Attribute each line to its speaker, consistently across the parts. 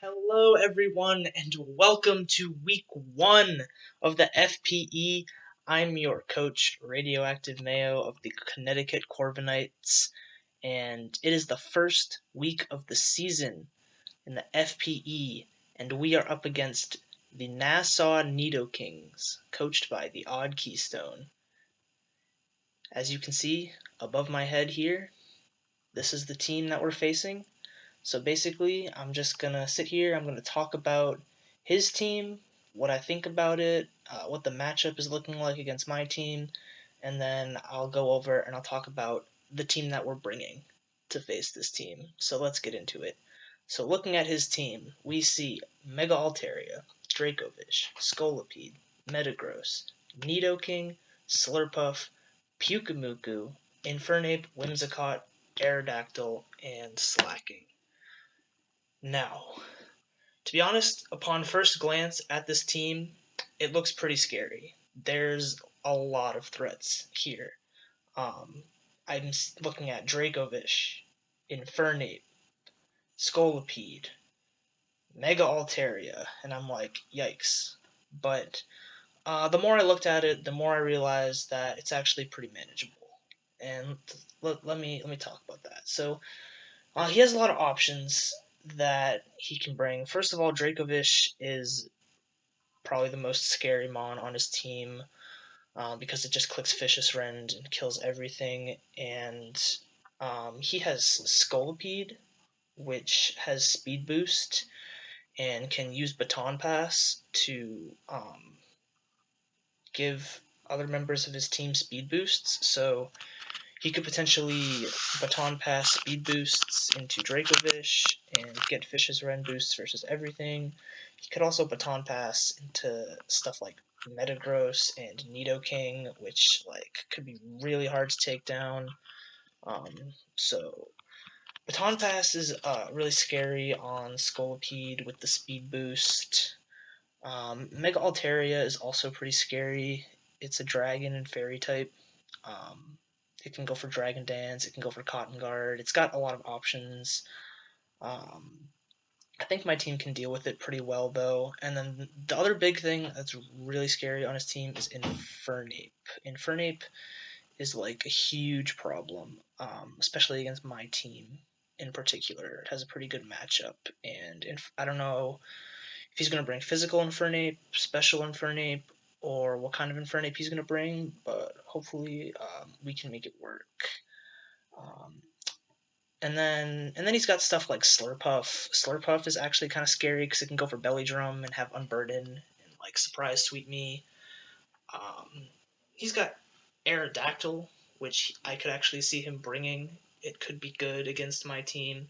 Speaker 1: Hello, everyone, and welcome to week 1 of the FPE. I'm your coach, Radioactive Mayo of the Connecticut Corviknights, and it is the first week of the season in the FPE, and we are up against the Nassau Nidokings, coached by TheOddKeystone. As you can see above my head here, this is the team that we're facing. So basically, I'm just going to sit here, I'm going to talk about his team, what I think about it, what the matchup is looking like against my team, and then I'll go over and I'll talk about the team that we're bringing to face this team. So let's get into it. So looking at his team, we see Mega Altaria, Dracovish, Scolipede, Metagross, Nidoking, Slurpuff, Pyukumuku, Infernape, Whimsicott, Aerodactyl, and Slacking. Now, to be honest, upon first glance at this team, it looks pretty scary. There's a lot of threats here. I'm looking at Dracovish, Infernape, Scolipede, Mega Altaria, and I'm like, yikes. But the more I looked at it, the more I realized that it's actually pretty manageable. And let me talk about that. So he has a lot of options that he can bring. First of all, Dracovish is probably the most scary mon on his team because it just clicks Vicious Rend and kills everything. And he has Scolipede, which has Speed Boost and can use Baton Pass to give other members of his team speed boosts. So he could potentially Baton Pass speed boosts into Dracovish and get Fish's Rend boosts versus everything. He could also Baton Pass into stuff like Metagross and Nidoking, which could be really hard to take down. So Baton Pass is really scary on Scolipede with the speed boost. Mega Altaria is also pretty scary. It's a dragon and fairy type. It can go for Dragon Dance. It can go for Cotton Guard. It's got a lot of options. I think my team can deal with it pretty well, though. And then the other big thing that's really scary on his team is Infernape. Infernape is like a huge problem, especially against my team in particular. It has a pretty good matchup, and I don't know if he's going to bring physical Infernape, special Infernape, or what kind of Infernape he's going to bring, but hopefully we can make it work. And then he's got stuff like Slurpuff. Slurpuff is actually kind of scary because it can go for Belly Drum and have Unburden and Surprise Sweep Me. He's got Aerodactyl, which I could actually see him bringing. It could be good against my team.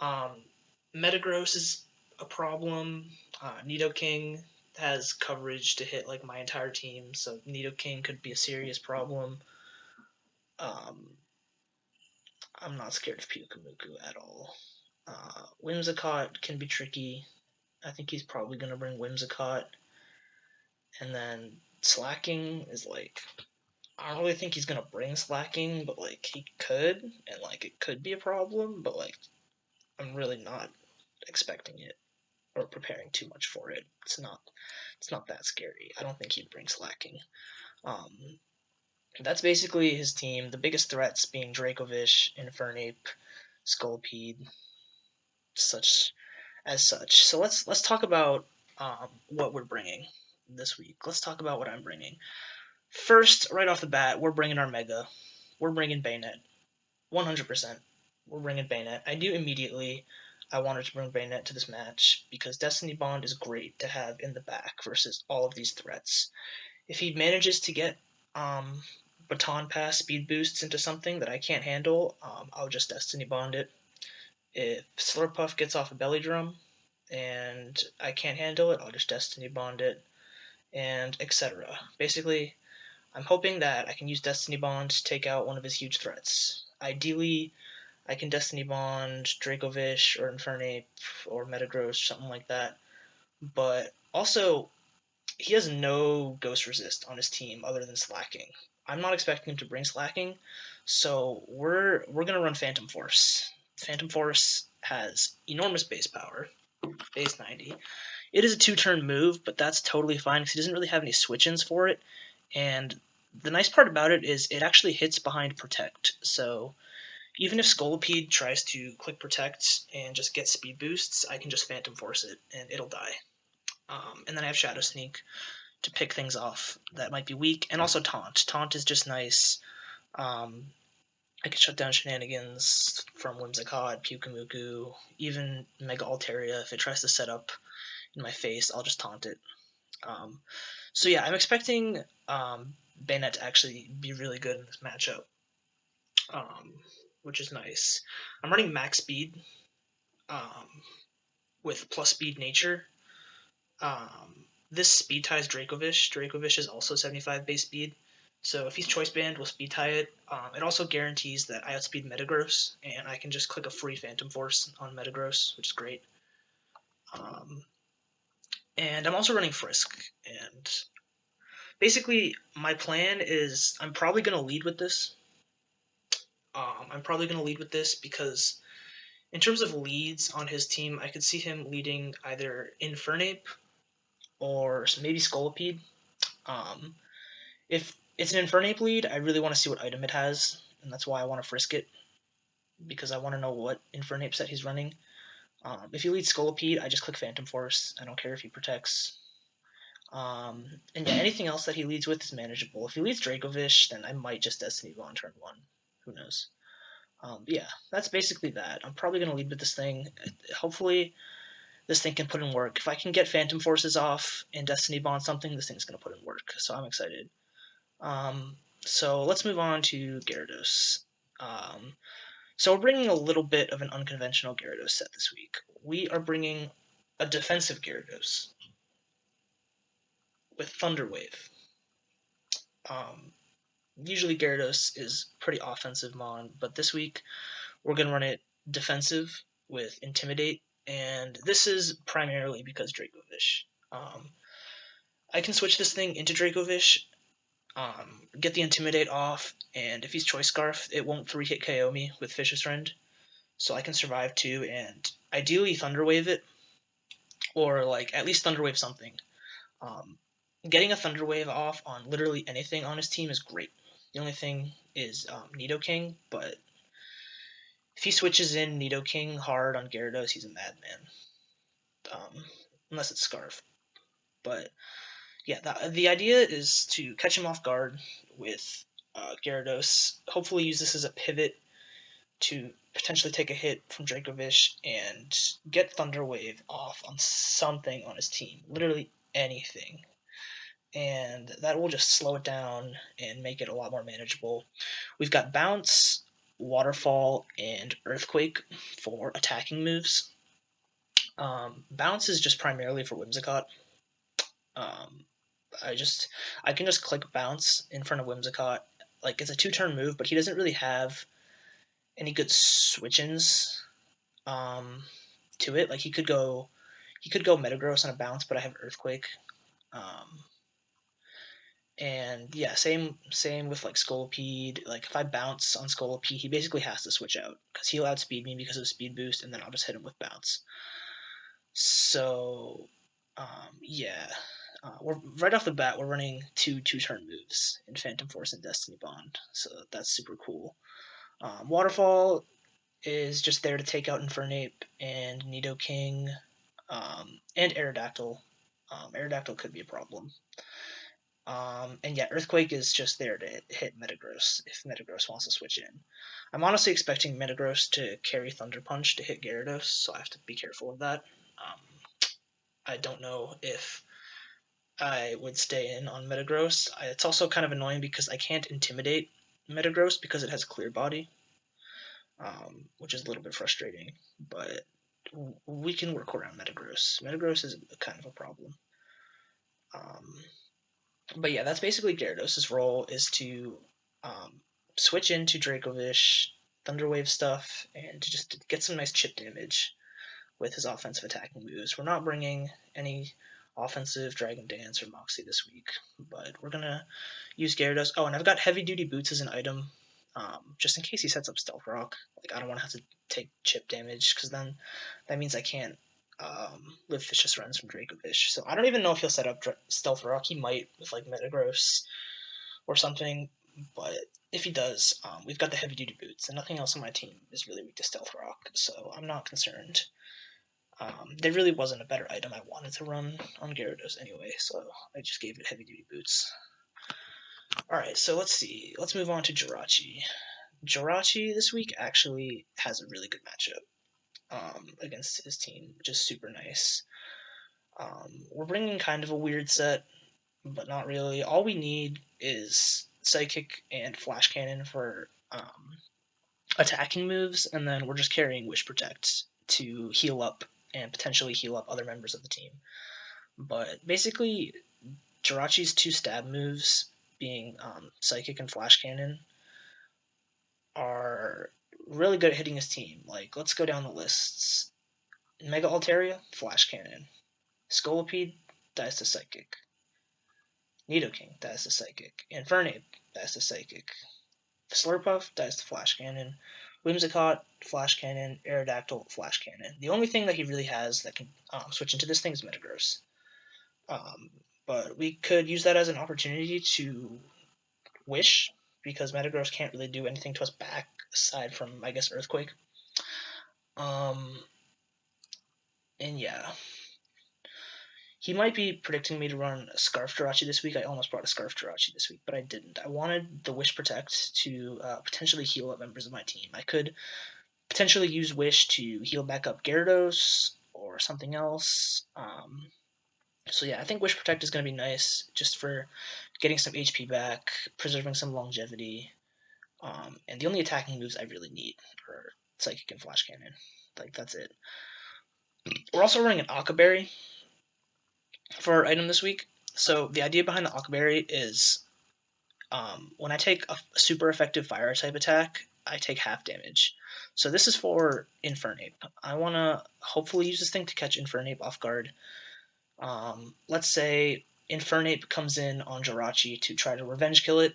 Speaker 1: Metagross is a problem. Nidoking has coverage to hit my entire team, so Nidoking could be a serious problem. I'm not scared of Pyukumuku at all. Whimsicott can be tricky. I think he's probably going to bring Whimsicott. And then Slacking is I don't really think he's going to bring Slacking, but he could, and it could be a problem, but I'm really not expecting it or preparing too much for it. It's not that scary. I don't think he'd bring Slacking. That's basically his team. The biggest threats being Dracovish, Infernape, Scolipede, such. So let's talk about what we're bringing this week. Let's talk about what I'm bringing. First, right off the bat, we're bringing our Mega. We're bringing Bayonet. 100%. We're bringing Bayonet. I knew immediately I wanted to bring Bayonet to this match because Destiny Bond is great to have in the back versus all of these threats. If he manages to get Baton Pass speed boosts into something that I can't handle, I'll just Destiny Bond it. If Slurpuff gets off a Belly Drum and I can't handle it, I'll just Destiny Bond it, and etc. Basically, I'm hoping that I can use Destiny Bond to take out one of his huge threats. Ideally, I can Destiny Bond Dracovish or Infernape or Metagross, something like that. But also, he has no Ghost Resist on his team other than Slacking. I'm not expecting him to bring Slacking, so we're gonna run Phantom Force. Phantom Force has enormous base power. base 90. It is a 2-turn move, but that's totally fine because he doesn't really have any switch-ins for it. And the nice part about it is it actually hits behind Protect. So even if Scolipede tries to click Protect and just get speed boosts, I can just Phantom Force it and it'll die. And then I have Shadow Sneak to pick things off that might be weak, and also Taunt. Taunt is just nice. I can shut down shenanigans from Whimsicott, Pyukumuku, even Mega Altaria. If it tries to set up in my face, I'll just taunt it. So yeah, I'm expecting Bayonet to actually be really good in this matchup, which is nice. I'm running max speed with plus speed nature. This speed ties Dracovish. Dracovish is also 75 base speed. So if he's choice banned, we'll speed tie it. It also guarantees that I outspeed Metagross, and I can just click a free Phantom Force on Metagross, which is great. And I'm also running Frisk, and basically my plan is I'm probably going to lead with this. Because in terms of leads on his team, I could see him leading either Infernape or maybe Scolipede. If it's an Infernape lead, I really want to see what item it has, and that's why I want to Frisk it, because I want to know what Infernape set he's running. If he leads Scolipede, I just click Phantom Force. I don't care if he protects. And yeah, anything else that he leads with is manageable. If he leads Dracovish, then I might just Destiny Bond turn 1. Who knows? Yeah, that's basically that. I'm probably going to lead with this thing. Hopefully, this thing can put in work. If I can get Phantom Forces off and Destiny Bond something, this thing's going to put in work. So I'm excited. So let's move on to Gyarados. So we're bringing a little bit of an unconventional Gyarados set this week. We are bringing a defensive Gyarados with Thunder Wave. Usually Gyarados is pretty offensive mon, but this week we're going to run it defensive with Intimidate, and this is primarily because Dracovish. I can switch this thing into Dracovish, get the Intimidate off, and if he's Choice Scarf, it won't 3-hit KO me with Fish's Friend, so I can survive too, and ideally Thunder Wave it, or like at least Thunder Wave something. Getting a Thunder Wave off on literally anything on his team is great. The only thing is Nidoking, but if he switches in Nidoking hard on Gyarados, he's a madman. Unless it's Scarf. But yeah, the idea is to catch him off guard with Gyarados. Hopefully use this as a pivot to potentially take a hit from Dracovish and get Thunder Wave off on something on his team. Literally anything. And that will just slow it down and make it a lot more manageable. We've got Bounce, Waterfall, and Earthquake for attacking moves. Bounce is just primarily for Whimsicott. I can just click Bounce in front of Whimsicott. Like, it's a 2-turn move, but he doesn't really have any good switch-ins to it. Like, he could go Metagross on a Bounce, but I have Earthquake. And yeah, same with like Scolipede. Like if I bounce on Scolipede, he basically has to switch out because he'll outspeed me because of speed boost, and then I'll just hit him with bounce. So yeah, we're right off the bat we're running two-turn moves in Phantom Force and Destiny Bond, so that's super cool. Waterfall is just there to take out Infernape and Nidoking, and Aerodactyl. Aerodactyl could be a problem. And yeah, Earthquake is just there to hit Metagross if Metagross wants to switch in. I'm honestly expecting Metagross to carry Thunder Punch to hit Gyarados, so I have to be careful of that. I don't know if I would stay in on Metagross. It's also kind of annoying because I can't Intimidate Metagross because it has Clear Body, which is a little bit frustrating, but we can work around Metagross. Metagross is kind of a problem. But yeah, that's basically Gyarados' role, is to switch into Dracovish, Thunderwave stuff, and to just get some nice chip damage with his offensive attacking moves. We're not bringing any offensive Dragon Dance or Moxie this week, but we're going to use Gyarados. Oh, and I've got Heavy Duty Boots as an item, just in case he sets up Stealth Rock. Like, I don't want to have to take chip damage, because then that means I can't with Vicious Runs from Dracovish. So I don't even know if he'll set up Stealth Rock. He might with like Metagross or something, but if he does, we've got the heavy duty boots, and nothing else on my team is really weak to Stealth Rock, so I'm not concerned. There really wasn't a better item I wanted to run on Gyarados anyway, so I just gave it heavy duty boots. Alright, so let's see. Let's move on to Jirachi. Jirachi this week actually has a really good matchup against his team, which is super nice. We're bringing kind of a weird set, but not really. All we need is Psychic and Flash Cannon for attacking moves, and then we're just carrying Wish Protect to heal up and potentially heal up other members of the team. But basically, Jirachi's 2 stab moves, being Psychic and Flash Cannon, are really good at hitting his team. Like, let's go down the lists. Mega Altaria, Flash Cannon. Scolipede, dies to Psychic. Nidoking, dies to Psychic. Infernape, dies to Psychic. Slurpuff, dies to Flash Cannon. Whimsicott, Flash Cannon. Aerodactyl, Flash Cannon. The only thing that he really has that can switch into this thing is Metagross. But we could use that as an opportunity to Wish, because Metagross can't really do anything to us back aside from, I guess, Earthquake. And yeah. He might be predicting me to run a Scarf Jirachi this week. I almost brought a Scarf Jirachi this week, but I didn't. I wanted the Wish Protect to potentially heal up members of my team. I could potentially use Wish to heal back up Gyarados or something else. So yeah, I think Wish Protect is going to be nice just for getting some HP back, preserving some longevity, and the only attacking moves I really need are Psychic and Flash Cannon. Like, that's it. We're also running an Akaberry for our item this week. So the idea behind the Akaberry is when I take a super effective fire type attack, I take half damage. So this is for Infernape. I want to hopefully use this thing to catch Infernape off guard. Let's say Infernape comes in on Jirachi to try to revenge kill it,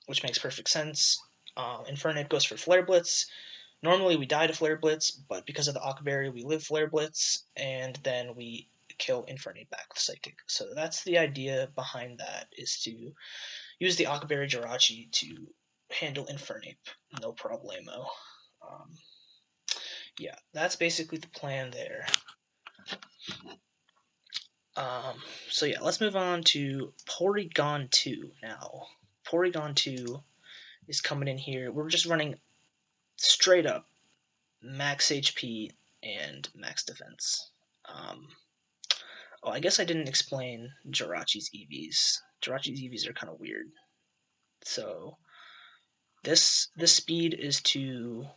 Speaker 1: which makes perfect sense. Infernape goes for Flare Blitz. Normally we die to Flare Blitz, but because of the Akaberry, we live Flare Blitz, and then we kill Infernape back with Psychic. So that's the idea behind that, is to use the Akaberry Jirachi to handle Infernape. No problemo. Yeah, that's basically the plan there. So yeah, let's move on to Porygon 2 now. Porygon 2 is coming in here. We're just running straight up max HP and max defense. Oh, I guess I didn't explain Jirachi's EVs. Jirachi's EVs are kind of weird. So this speed is to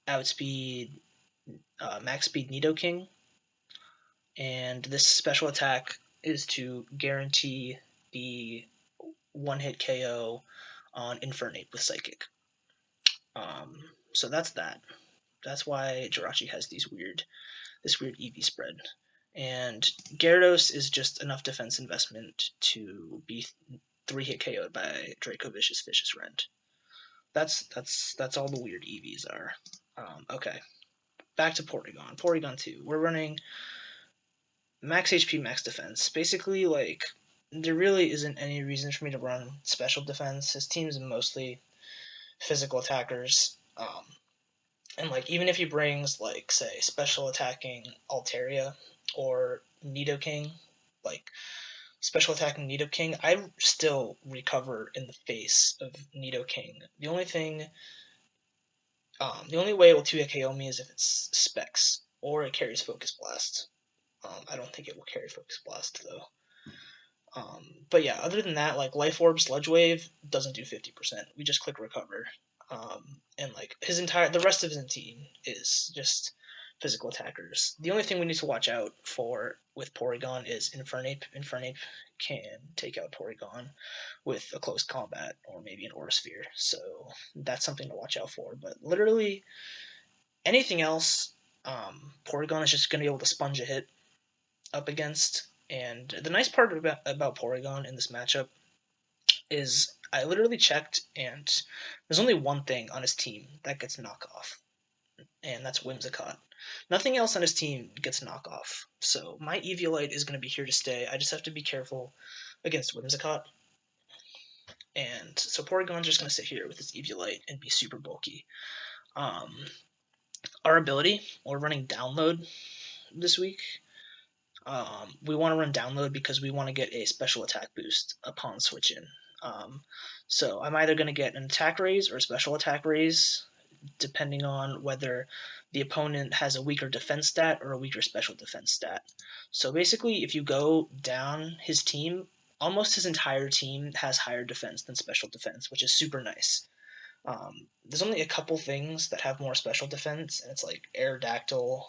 Speaker 1: outspeed max speed Nidoking, and this special attack is to guarantee the one-hit KO on Infernape with Psychic. So that's that. That's why Jirachi has this weird EV spread. And Gyarados is just enough defense investment to be 3-hit KO'd by Dracovish's Vicious Rend. That's all the weird EVs are. Okay, back to Porygon. Porygon 2. We're running max HP, max defense. Basically, like, there really isn't any reason for me to run special defense. His team is mostly physical attackers. And like, even if he brings, like, say, special attacking Altaria or Nidoking, like special attacking Nidoking, I still recover in the face of Nidoking. The only way it will 2-hit KO me is if it's Specs or it carries Focus Blast. I don't think it will carry Focus Blast though. But yeah, other than that, like Life Orb, Sludge Wave doesn't do 50%. We just click recover. And like the rest of his team is just physical attackers. The only thing we need to watch out for with Porygon is Infernape. Infernape can take out Porygon with a close combat or maybe an Aura Sphere. So that's something to watch out for. But literally anything else, Porygon is just going to be able to sponge a hit up against. And the nice part about Porygon in this matchup is I literally checked, and there's only one thing on his team that gets knockoff, and that's Whimsicott. nothing else on his team gets knockoff. So my Eviolite is going to be here to stay. I just have to be careful against Whimsicott. And so Porygon's just going to sit here with his Eviolite and be super bulky. Our ability, we're running Download this week. We want to run Download because we want to get a special attack boost upon switch in. So I'm either going to get an attack raise or a special attack raise, depending on whether the opponent has a weaker defense stat or a weaker special defense stat. So basically, if you go down his team, almost his entire team has higher defense than special defense, which is super nice. There's only a couple things that have more special defense, and it's like Aerodactyl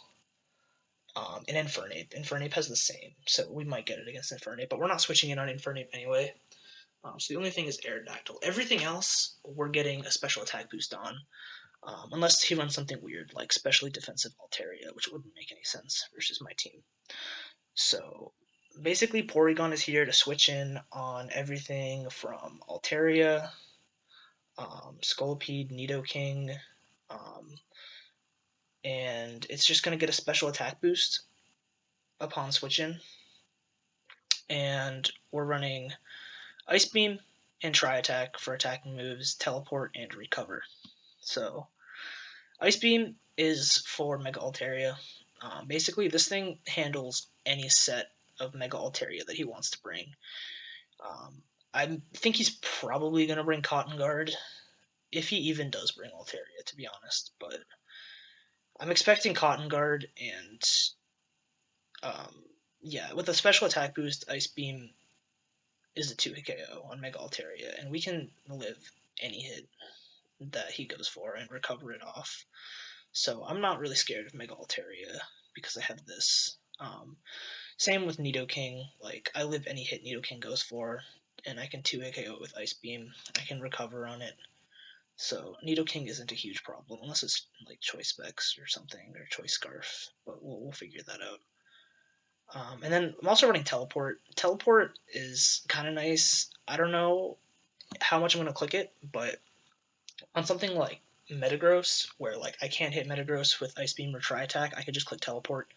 Speaker 1: and Infernape. Infernape has the same, so we might get it against Infernape, but we're not switching in on Infernape anyway. So the only thing is Aerodactyl. Everything else, we're getting a special attack boost on, unless he runs something weird, like specially defensive Altaria, which wouldn't make any sense versus my team. So basically, Porygon is here to switch in on everything from Altaria, Scolipede, Nidoking, and it's just going to get a special attack boost upon switch in. And we're running Ice Beam and Tri-Attack for attacking moves, Teleport, and Recover. So Ice Beam is for Mega Altaria. Basically, this thing handles any set of Mega Altaria that he wants to bring. I think he's probably going to bring Cotton Guard, if he even does bring Altaria, to be honest. But I'm expecting Cotton Guard, and yeah, with a special attack boost, Ice Beam is a 2-hit KO on Mega Altaria, and we can live any hit that he goes for and recover it off. So I'm not really scared of Mega Altaria because I have this. Same with Nidoking. Like, I live any hit Nidoking goes for, and I can 2-hit KO it with Ice Beam. I can recover on it. So Nidoking isn't a huge problem, unless it's like Choice Specs or something, or Choice Scarf, but we'll figure that out. And then I'm also running Teleport. Teleport is kind of nice. I don't know how much I'm going to click it, but on something like Metagross, where like I can't hit Metagross with Ice Beam or Tri-Attack, I could just click Teleport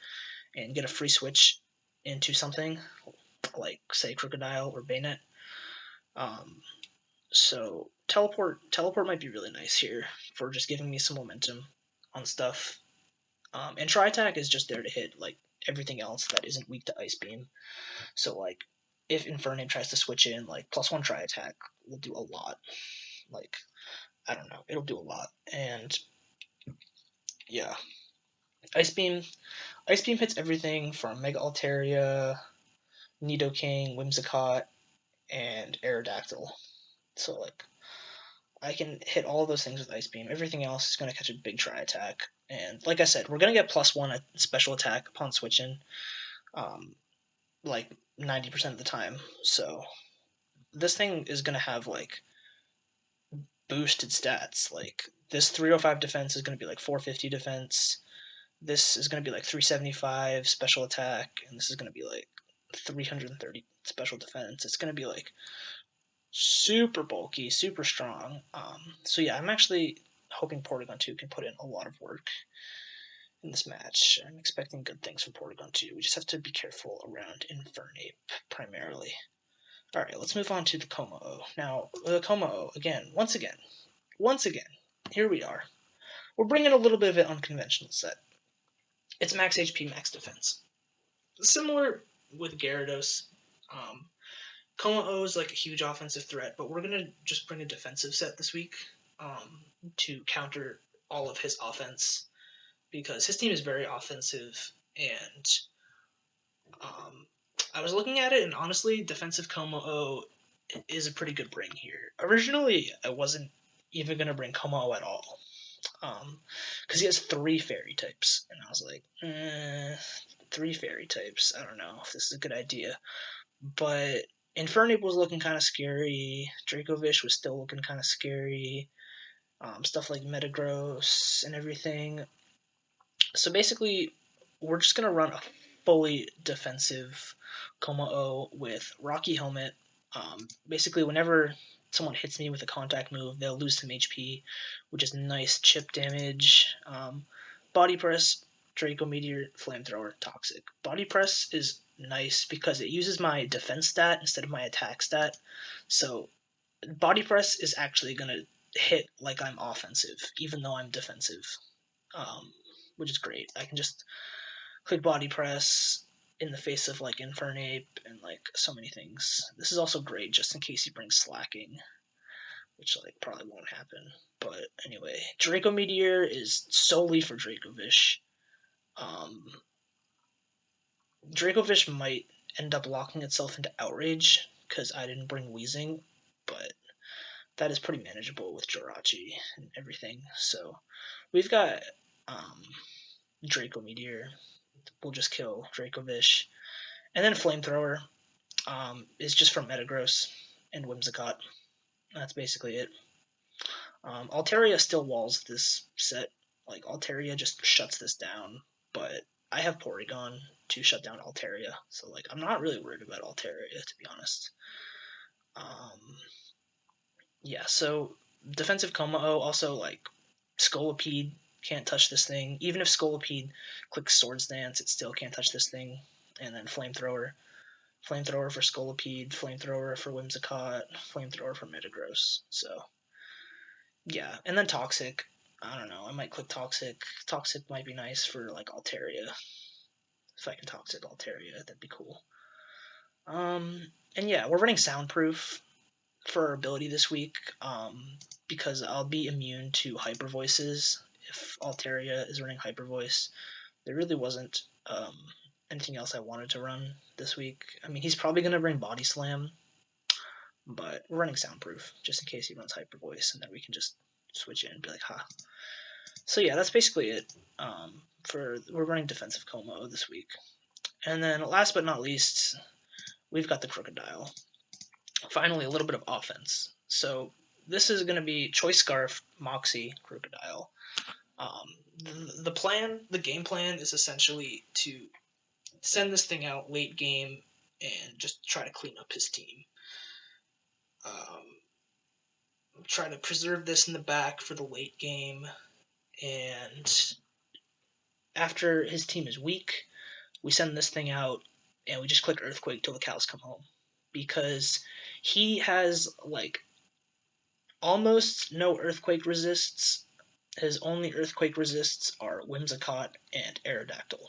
Speaker 1: and get a free switch into something like, say, Crocodile or Bayonet. So Teleport might be really nice here for just giving me some momentum on stuff. And Tri-Attack is just there to hit like everything else that isn't weak to Ice Beam. So like if Infernape tries to switch in, like +1 Tri-Attack will do a lot. Like, I don't know, it'll do a lot. And yeah, Ice Beam hits everything from Mega Altaria, Nidoking, Whimsicott, and Aerodactyl. So like I can hit all of those things with Ice Beam. Everything else is going to catch a big Tri-Attack. And like I said, we're going to get +1 special attack upon switching, like 90% of the time. So this thing is going to have like boosted stats. Like this 305 defense is going to be like 450 defense. This is going to be like 375 special attack, and this is going to be like 330 special defense. It's going to be like super bulky, super strong. So yeah, I'm actually hoping Porygon 2 can put in a lot of work in this match. I'm expecting good things from Porygon 2. We just have to be careful around Infernape, primarily. Alright, let's move on to the Como-O. Now, the Como-O, once again, here we are. We're bringing a little bit of an unconventional set. It's max HP, max defense. Similar with Gyarados. Como-O is like a huge offensive threat, but we're going to just bring a defensive set this week to counter all of his offense, because his team is very offensive, and I was looking at it, and honestly, defensive Como-O is a pretty good bring here. Originally, I wasn't even going to bring Como-O at all, because he has 3 fairy types, and I was like, 3 fairy types, I don't know if this is a good idea. But Infernape was looking kind of scary, Dracovish was still looking kind of scary, stuff like Metagross and everything. So basically, we're just going to run a fully defensive Como-O with Rocky Helmet. Basically, whenever someone hits me with a contact move, they'll lose some HP, which is nice chip damage. Body Press Draco Meteor, Flamethrower, Toxic. Body Press is nice because it uses my defense stat instead of my attack stat. So Body Press is actually going to hit like I'm offensive, even though I'm defensive, which is great. I can just click Body Press in the face of like Infernape and like so many things. This is also great just in case he brings Slacking, which like probably won't happen. But anyway, Draco Meteor is solely for Dracovish. Dracovish might end up locking itself into Outrage because I didn't bring Weezing, but that is pretty manageable with Jirachi and everything. So we've got Draco Meteor. We'll just kill Dracovish. And then Flamethrower is just from Metagross and Whimsicott. That's basically it. Altaria still walls this set. Like, Altaria just shuts this down, but I have Porygon to shut down Altaria, so, like, I'm not really worried about Altaria, to be honest. Yeah, so defensive Kommo also, like, Scolipede can't touch this thing. Even if Scolipede clicks Swords Dance, it still can't touch this thing. And then Flamethrower. Flamethrower for Scolipede, Flamethrower for Whimsicott, Flamethrower for Metagross. So, yeah. And then Toxic. I don't know. I might click Toxic. Toxic might be nice for, like, Altaria. If I can Toxic Altaria, that'd be cool. And yeah, we're running Soundproof for our ability this week, because I'll be immune to Hyper Voices if Altaria is running Hyper Voice. There really wasn't anything else I wanted to run this week. I mean, he's probably going to bring Body Slam, but we're running Soundproof just in case he runs Hyper Voice, and then we can just switch in and be like, ha. So yeah, that's basically it. We're running Defensive Kommo this week. And then last but not least, we've got the Crocodile. Finally, a little bit of offense. So this is going to be Choice Scarf, Moxie, Crocodile. The game plan is essentially to send this thing out late game and just try to clean up his team. Try to preserve this in the back for the late game, and after his team is weak, we send this thing out and we just click Earthquake till the cows come home, because he has like almost no Earthquake resists. His only Earthquake resists are Whimsicott and Aerodactyl.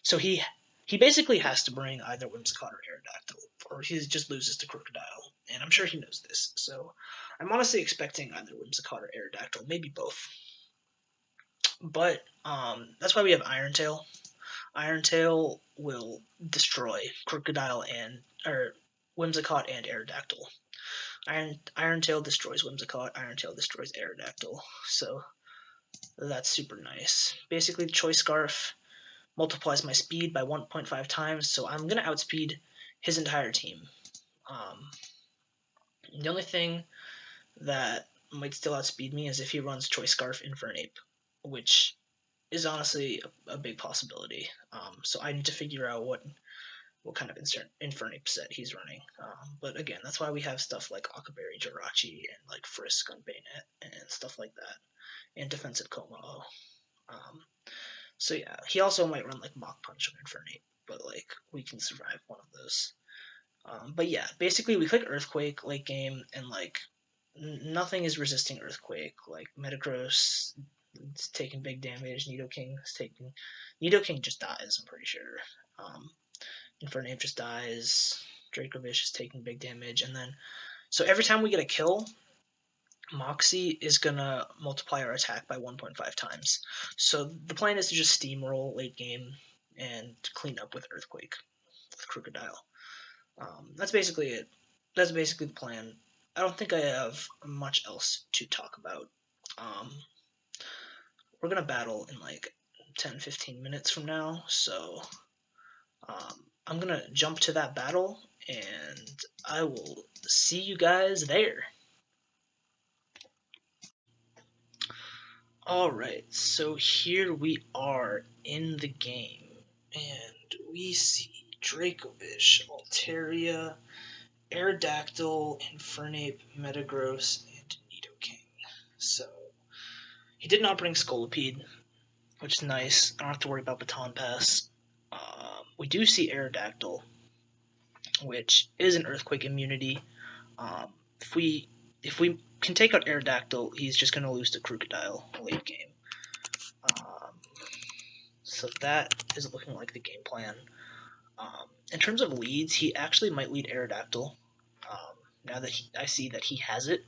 Speaker 1: So he basically has to bring either Whimsicott or Aerodactyl, or he just loses to Crocodile, and I'm sure he knows this. So I'm honestly expecting either Whimsicott or Aerodactyl, maybe both. But that's why we have Iron Tail. Iron Tail will destroy Crocodile or Whimsicott and Aerodactyl. Iron Tail destroys Whimsicott, Iron Tail destroys Aerodactyl. So that's super nice. Basically, Choice Scarf multiplies my speed by 1.5 times, so I'm going to outspeed his entire team. The only thing that might still outspeed me is if he runs Choice Scarf Infernape, which is honestly a big possibility. So I need to figure out what kind of Infernape set he's running. But again, that's why we have stuff like Akaberry, Jirachi, and like Frisk on Bayonet and stuff like that, and Defensive Kommo. So yeah, he also might run like Mach Punch on Infernape, but like we can survive one of those. But yeah, basically we click Earthquake late game, and like nothing is resisting Earthquake. Like Metagross is taking big damage, Nidoking just dies, I'm pretty sure. Infernape just dies, Dracovish is taking big damage, and then so every time we get a kill, Moxie is gonna multiply our attack by 1.5 times. So the plan is to just steamroll late game and clean up with Earthquake, with Crocodile. That's basically it. That's basically the plan. I don't think I have much else to talk about. We're gonna battle in like 10-15 minutes from now, so I'm gonna jump to that battle, and I will see you guys there. Alright, so here we are in the game, and we see Dracovish, Altaria, Aerodactyl, Infernape, Metagross, and Nidoking. So, he did not bring Scolipede, which is nice. I don't have to worry about Baton Pass. We do see Aerodactyl, which is an Earthquake immunity. If we can take out Aerodactyl, he's just going to lose to Crocodile late game. So that is looking like the game plan. In terms of leads, he actually might lead Aerodactyl. Now that I see that he has it.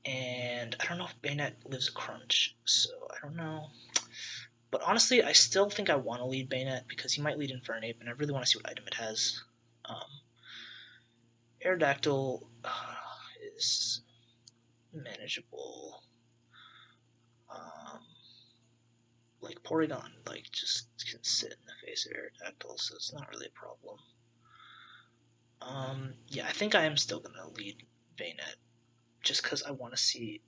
Speaker 1: And I don't know if Bayonet lives a crunch, so I don't know. But honestly, I still think I want to lead Bayonet because he might lead Infernape, and I really want to see what item it has. Aerodactyl is manageable. Like Porygon, like just can sit in the face of Aerodactyl, so it's not really a problem. Yeah, I think I am still gonna lead Bayonet, just because I want to see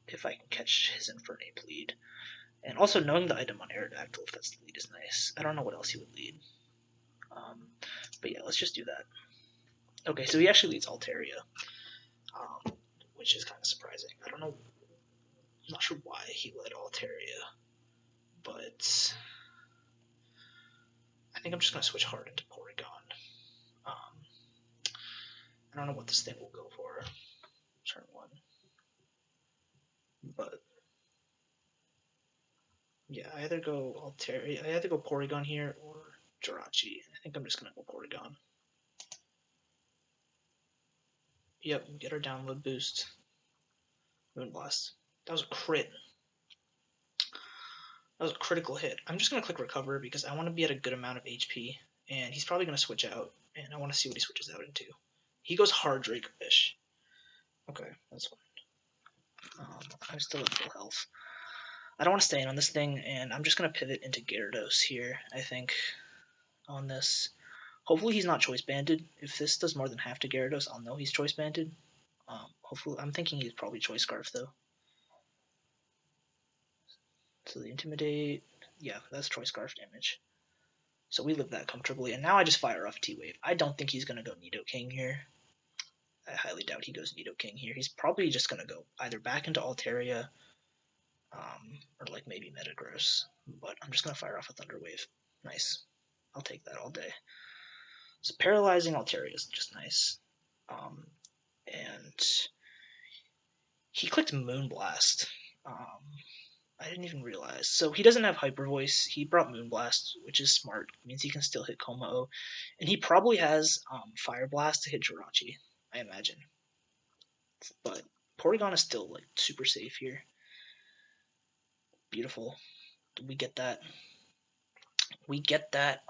Speaker 1: if I can catch his Infernape lead. And also knowing the item on Aerodactyl, if that's the lead, is nice. I don't know what else he would lead. But yeah, let's just do that. Okay, so he actually leads Altaria, which is kind of surprising. I don't know. I'm not sure why he led Altaria, but I think I'm just going to switch hard into Porygon. I don't know what this thing will go for turn 1. But yeah, I either go Altaria, I either go Porygon here or Jirachi. I think I'm just going to go Porygon. Yep, get our download boost. Moonblast. That was a crit. That was a critical hit. I'm just going to click recover because I want to be at a good amount of HP. And he's probably going to switch out. And I want to see what he switches out into. He goes hard Dracovish. Okay, that's fine. I'm still at full health. I don't want to stay in on this thing. And I'm just going to pivot into Gyarados here, I think, on this. Hopefully he's not choice banded. If this does more than half to Gyarados, I'll know he's choice banded. Hopefully, I'm thinking he's probably choice scarf though. So the intimidate, yeah, that's choice scarf damage. So we live that comfortably, and now I just fire off T-Wave. I don't think he's going to go Nidoking here. I highly doubt he goes Nidoking here. He's probably just going to go either back into Altaria, or like maybe Metagross. But I'm just going to fire off a Thunder Wave. Nice. I'll take that all day. So paralyzing Altaria is just nice. And he clicked Moonblast. I didn't even realize. So he doesn't have Hyper Voice. He brought Moonblast, which is smart. It means he can still hit Komao. And he probably has Fire Blast to hit Jirachi, I imagine. But Porygon is still like super safe here. Beautiful. We get that. We get that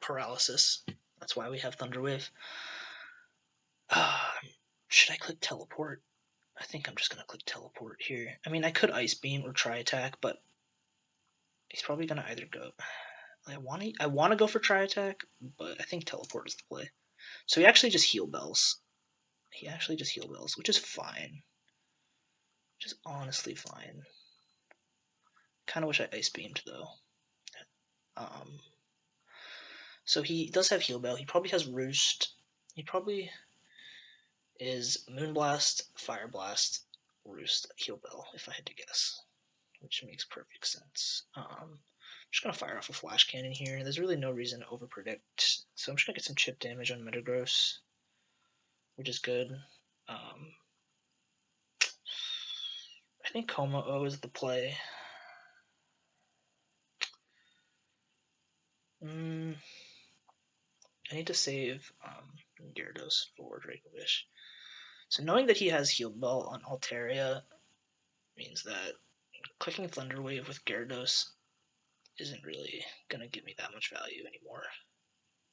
Speaker 1: paralysis. That's why we have Thunder Wave. Should I click Teleport? I think I'm just going to click Teleport here. I mean, I could Ice Beam or Tri Attack, but he's probably going to either go... I want to go for Tri Attack, but I think Teleport is the play. So he actually just Heal Bells. Which is fine. Which is honestly fine. Kind of wish I Ice Beamed, though. So he does have Heal Bell. He probably has Roost. He probably is Moonblast, Fire Blast, Roost, Heal Bell, if I had to guess. Which makes perfect sense. I'm just going to fire off a Flash Cannon here. There's really no reason to overpredict. So I'm just going to get some chip damage on Metagross, which is good. I think Komao is the play. I need to save Gyarados for Dracovish. So knowing that he has Heal Bell on Altaria means that clicking Thunder Wave with Gyarados isn't really going to give me that much value anymore.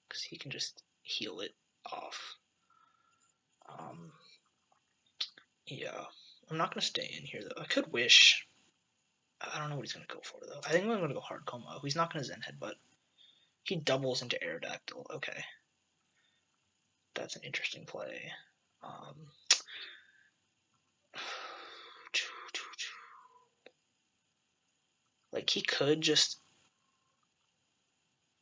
Speaker 1: Because he can just heal it off. Yeah, I'm not going to stay in here though. I could wish. I don't know what he's going to go for though. I think I'm going to go hard Komao. He's not going to Zen Headbutt. He doubles into Aerodactyl. Okay. That's an interesting play. Like, he could just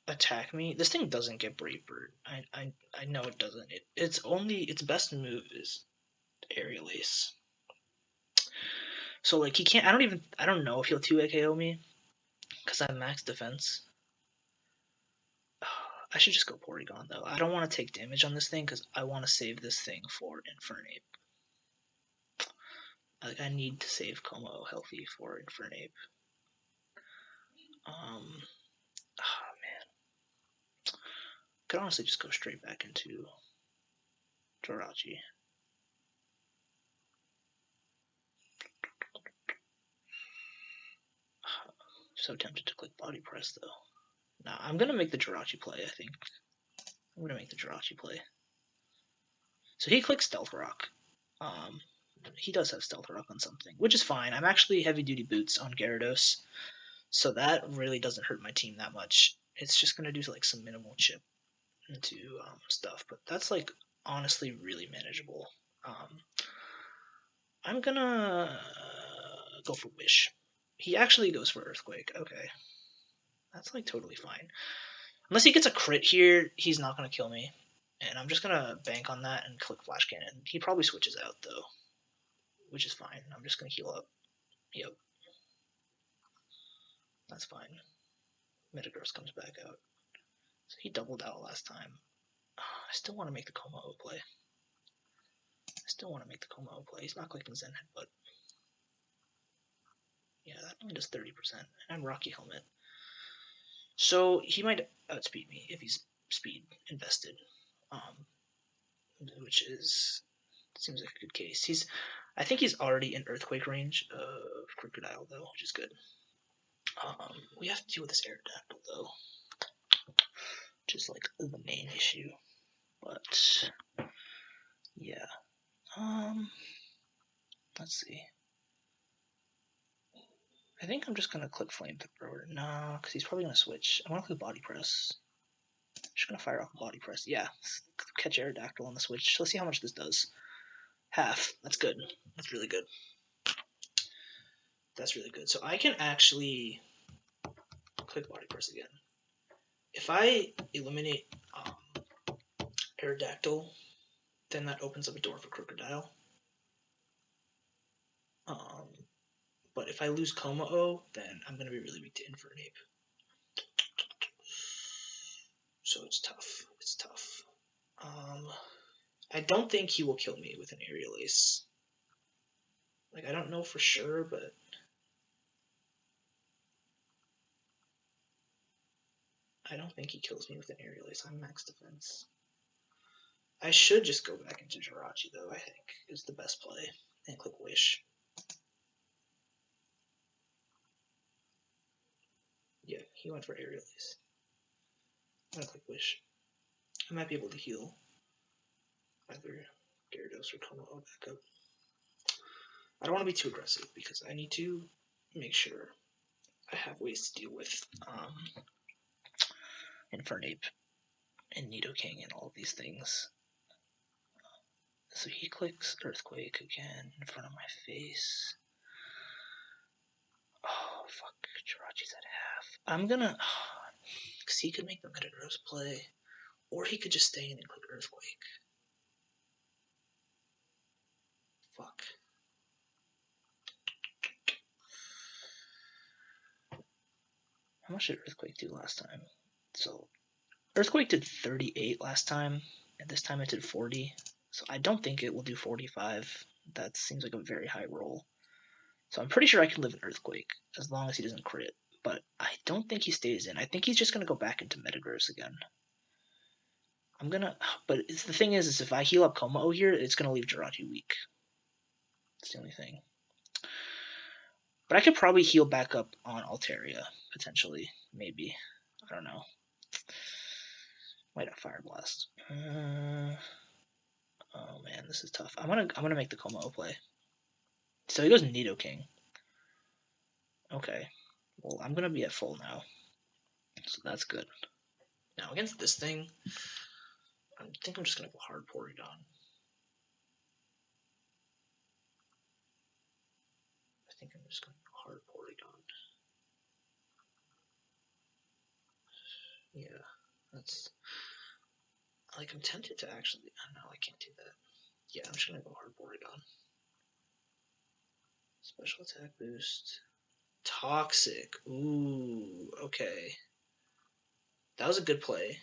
Speaker 1: attack me. This thing doesn't get Brave Bird. I know it doesn't. Its best move is Aerial Ace. So like he can't. I don't know if he'll 2 KO me because I have max defense. I should just go Porygon though. I don't want to take damage on this thing because I want to save this thing for Infernape. Like I need to save Como healthy for Infernape. Oh man, could honestly just go straight back into Jirachi. So tempted to click Body Press though. Nah, I'm gonna make the Jirachi play. I think I'm gonna make the Jirachi play. So he clicks Stealth Rock. He does have Stealth Rock on something, which is fine. I'm actually Heavy Duty Boots on Gyarados, so that really doesn't hurt my team that much. It's just gonna do like some minimal chip into stuff, but that's like honestly really manageable. I'm gonna go for Wish. He actually goes for Earthquake. Okay, that's like totally fine. Unless he gets a crit here, he's not gonna kill me. And I'm just gonna bank on that and click Flash Cannon. He probably switches out though, which is fine. I'm just gonna heal up. Yep, that's fine. Metagross comes back out. So he doubled out last time. I still want to make the Como play. He's not clicking Zen Headbutt. Yeah, that only does 30%. And I'm Rocky Helmet. So he might outspeed me if he's speed invested. Which seems like a good case. I think he's already in Earthquake range of Crocodile though, which is good. We have to deal with this Aerodactyl though, which is like the main issue. But yeah, let's see. I think I'm just gonna click Flamethrower. Nah, because he's probably gonna switch. I'm gonna click Body Press. I'm just gonna fire off a Body Press. Yeah, catch Aerodactyl on the switch. Let's see how much this does. Half. That's good. That's really good. That's really good. So I can actually click Body Press again. If I eliminate Aerodactyl, then that opens up a door for Crocodile. But if I lose Como, then I'm going to be really weak to Infernape. So it's tough. It's tough. I don't think he will kill me with an Aerial Ace. Like, I don't know for sure, but I don't think he kills me with an Aerial Ace. I'm max defense. I should just go back into Jirachi, though, I think, is the best play. And click Wish. Yeah, he went for Aerial Ace. I'm gonna click Wish. I might be able to heal either Gyarados or Como back up. I don't want to be too aggressive because I need to make sure I have ways to deal with Infernape and Nidoking and all of these things. So he clicks Earthquake again in front of my face. Oh, fuck. Jirachi's at half. I'm gonna... Because he could make the Metagross play. Or he could just stay in and click Earthquake. Fuck. How much did Earthquake do last time? So, Earthquake did 38 last time, and this time it did 40. So I don't think it will do 45. That seems like a very high roll. So I'm pretty sure I can live in Earthquake, as long as he doesn't crit. But I don't think he stays in. I think he's just going to go back into Metagross again. But the thing is if I heal up Como here, it's going to leave Jirachi weak. That's the only thing. But I could probably heal back up on Altaria, potentially. Maybe. I don't know. Might have Fire Blast. Oh man, this is tough. I'm gonna make the Como play. So he goes Nidoking. Okay. Well, I'm gonna be at full now. So that's good. Now against this thing, I think I'm just gonna go hard Porygon. I think I'm just gonna go hard Porygon. Yeah, that's like I'm tempted to actually. Oh, no, I can't do that. Yeah, I'm just gonna go hard Porygon. Special attack boost. Toxic. Ooh, okay. That was a good play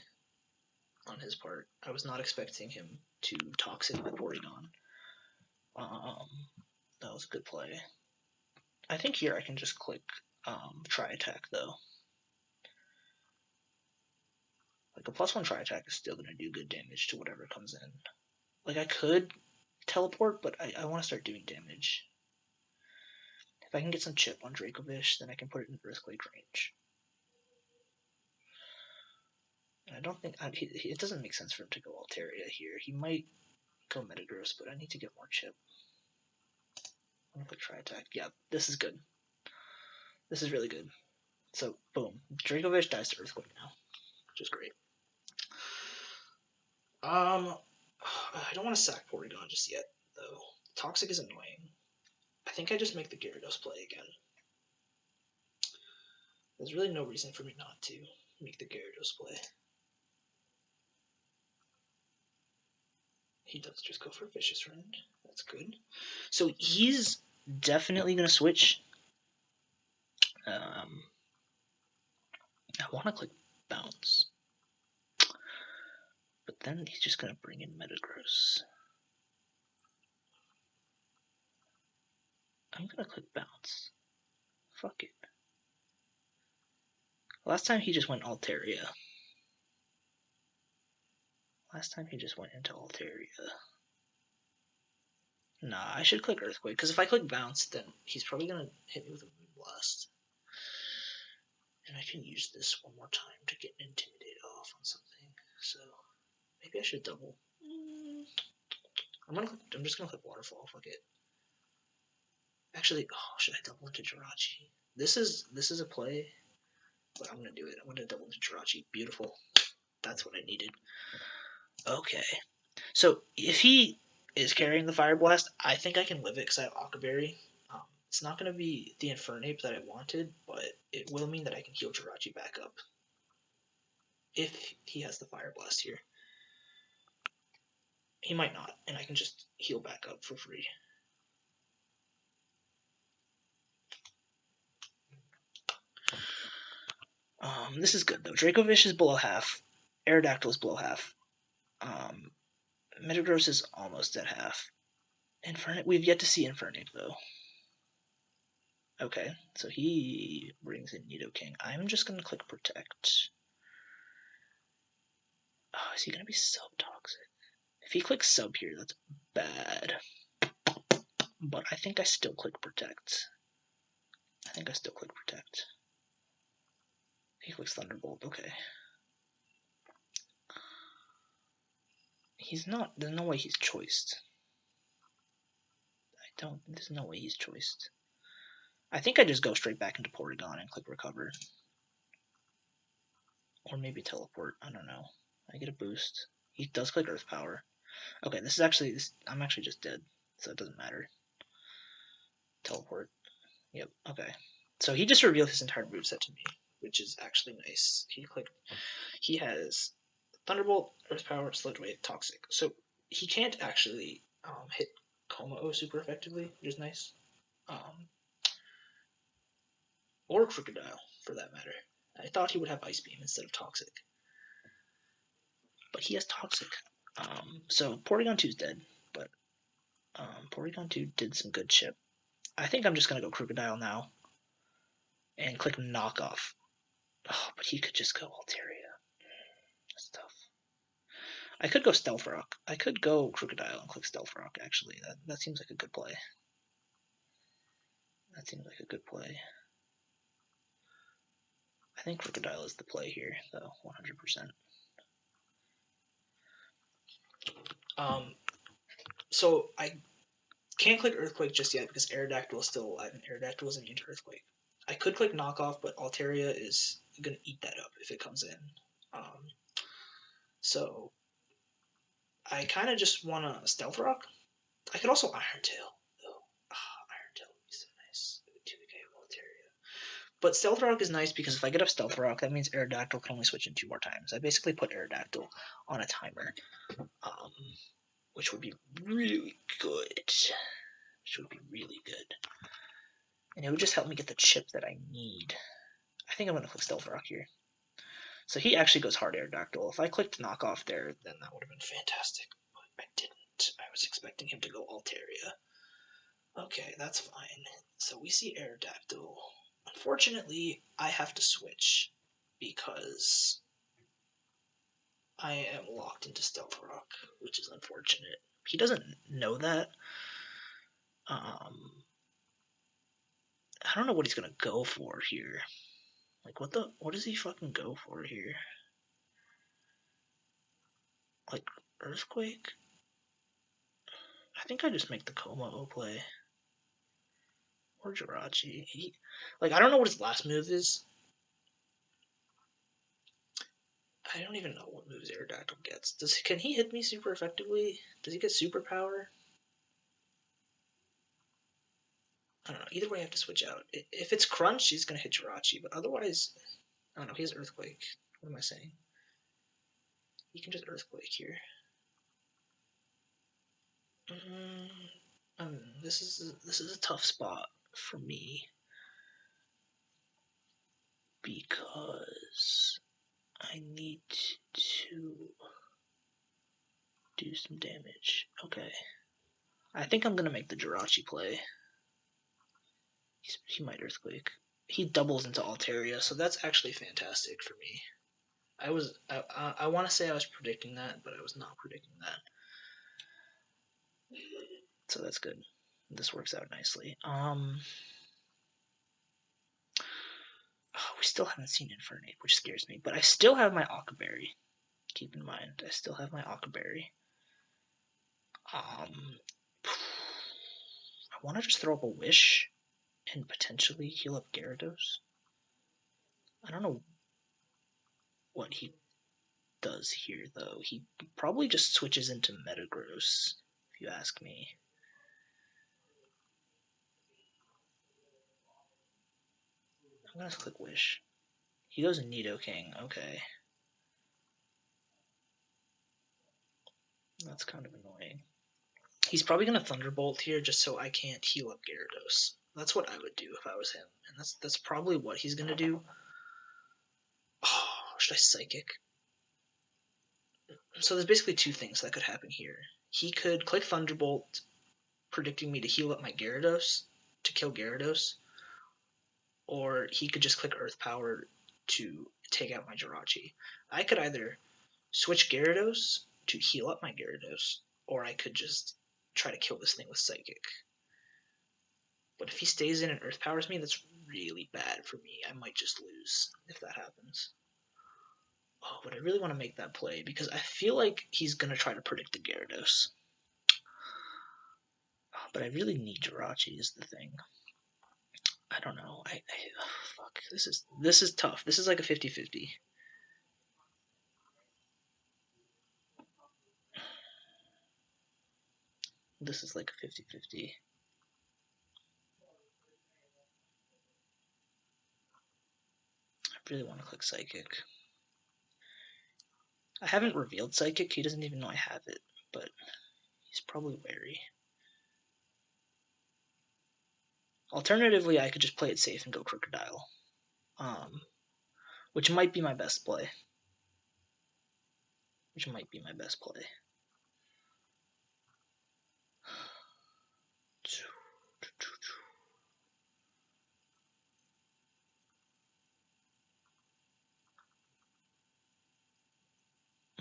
Speaker 1: on his part. I was not expecting him to toxic the Porygon. That was a good play. I think here I can just click Tri Attack though. Like a +1 Tri Attack is still gonna do good damage to whatever comes in. Like I could teleport, but I want to start doing damage. If I can get some chip on Dracovish, then I can put it in Earthquake range. And I don't think it doesn't make sense for him to go Altaria here. He might go Metagross, but I need to get more chip. I'm gonna click Tri Attack. Yeah, this is good. This is really good. So boom, Dracovish dies to Earthquake now, which is great. I don't want to sack Porygon just yet, though. Toxic is annoying. I think I just make the Gyarados play again. There's really no reason for me not to make the Gyarados play. He does just go for Vicious Rend. That's good. So he's definitely going to switch. I want to click Bounce. But then he's just going to bring in Metagross. I'm going to click Bounce. Fuck it. Last time he just went Altaria. Last time he just went into Altaria. Nah, I should click Earthquake, because if I click Bounce, then he's probably going to hit me with a Moonblast. And I can use this one more time to get an Intimidate off on something. So maybe I should double. I'm just gonna click Waterfall. Fuck it. Actually, should I double into Jirachi? This is a play, but I'm gonna do it. I'm gonna double into Jirachi. Beautiful. That's what I needed. Okay. So if he is carrying the Fire Blast, I think I can live it because I have Aqua Berry. It's not going to be the Infernape that I wanted, but it will mean that I can heal Jirachi back up. If he has the Fire Blast here. He might not, and I can just heal back up for free. This is good, though. Dracovish is below half. Aerodactyl is below half. Metagross is almost at half. Infernape, we've yet to see Infernape, though. Okay, so he brings in Nidoking. I'm just going to click Protect. Oh, is he going to be sub-toxic? If he clicks sub here, that's bad. But I think I still click Protect. He clicks Thunderbolt, okay. He's not, there's no way he's choiced. There's no way he's choiced. I think I just go straight back into Porygon and click Recover. Or maybe Teleport, I don't know. I get a boost. He does click Earth Power. Okay, I'm actually just dead, so it doesn't matter. Teleport. Yep, okay. So he just revealed his entire moveset to me, which is actually nice. He has Thunderbolt, Earth Power, Sludge Wave, Toxic. So he can't actually hit Como super effectively, which is nice. Or Crocodile, for that matter. I thought he would have Ice Beam instead of Toxic. But he has Toxic. So Porygon 2 is dead, but Porygon 2 did some good chip. I think I'm just going to go Crocodile now and click Knockoff. Oh, but he could just go Altaria. That's tough. I could go Stealth Rock. I could go Crocodile and click Stealth Rock, actually. That seems like a good play. I think Crocodile is the play here, though, 100%. So I can't click Earthquake just yet because Aerodactyl is still alive, and Aerodactyl is immune to Earthquake. I could click Knockoff, but Altaria is going to eat that up if it comes in. So I kind of just want to Stealth Rock. I could also Iron Tail, though. Iron Tail would be so nice. 2k Altaria. But Stealth Rock is nice because if I get up Stealth Rock, that means Aerodactyl can only switch in 2 more times. I basically put Aerodactyl on a timer, which would be really good. And it would just help me get the chip that I need. I think I'm going to click Stealth Rock here. So he actually goes hard Aerodactyl. If I clicked Knockoff there, then that would have been fantastic. But I didn't. I was expecting him to go Altaria. Okay, that's fine. So we see Aerodactyl. Unfortunately, I have to switch because I am locked into Stealth Rock, which is unfortunate. He doesn't know that. I don't know what he's gonna go for here. Like, what does he fucking go for here? Like, Earthquake? I think I just make the Como play. Or Jirachi. I don't know what his last move is. I don't even know what moves Aerodactyl gets. Can he hit me super effectively? Does he get superpower? I don't know. Either way, I have to switch out. If it's Crunch, he's gonna hit Jirachi, but otherwise, I don't know. He has Earthquake. What am I saying? He can just Earthquake here. This is a tough spot for me because I need to do some damage. Okay. I think I'm gonna make the Jirachi play. He might Earthquake. He doubles into Altaria, so that's actually fantastic for me. I want to say I was predicting that, but I was not predicting that. So that's good. This works out nicely. We still haven't seen Infernape, which scares me, but I still have my Occaberry. Keep in mind, I still have my Occaberry. I want to just throw up a Wish and potentially heal up Gyarados. I don't know what he does here, though. He probably just switches into Metagross, if you ask me. I'm gonna click Wish. He goes Nidoking, okay. That's kind of annoying. He's probably gonna Thunderbolt here just so I can't heal up Gyarados. That's what I would do if I was him, and that's probably what he's gonna do. Oh, should I Psychic? So there's basically two things that could happen here. He could click Thunderbolt, predicting me to heal up my Gyarados, to kill Gyarados, or he could just click Earth Power to take out my Jirachi. I could either switch Gyarados to heal up my Gyarados, or I could just try to kill this thing with Psychic. But if he stays in and Earth Powers me, that's really bad for me. I might just lose if that happens. Oh, but I really want to make that play because I feel like he's going to try to predict the Gyarados. Oh, but I really need Jirachi is the thing. I don't know. Fuck. This is tough. This is like a 50-50. This is like a 50-50. I really want to click Psychic. I haven't revealed Psychic. He doesn't even know I have it, but he's probably wary. Alternatively, I could just play it safe and go Crocodile, which might be my best play.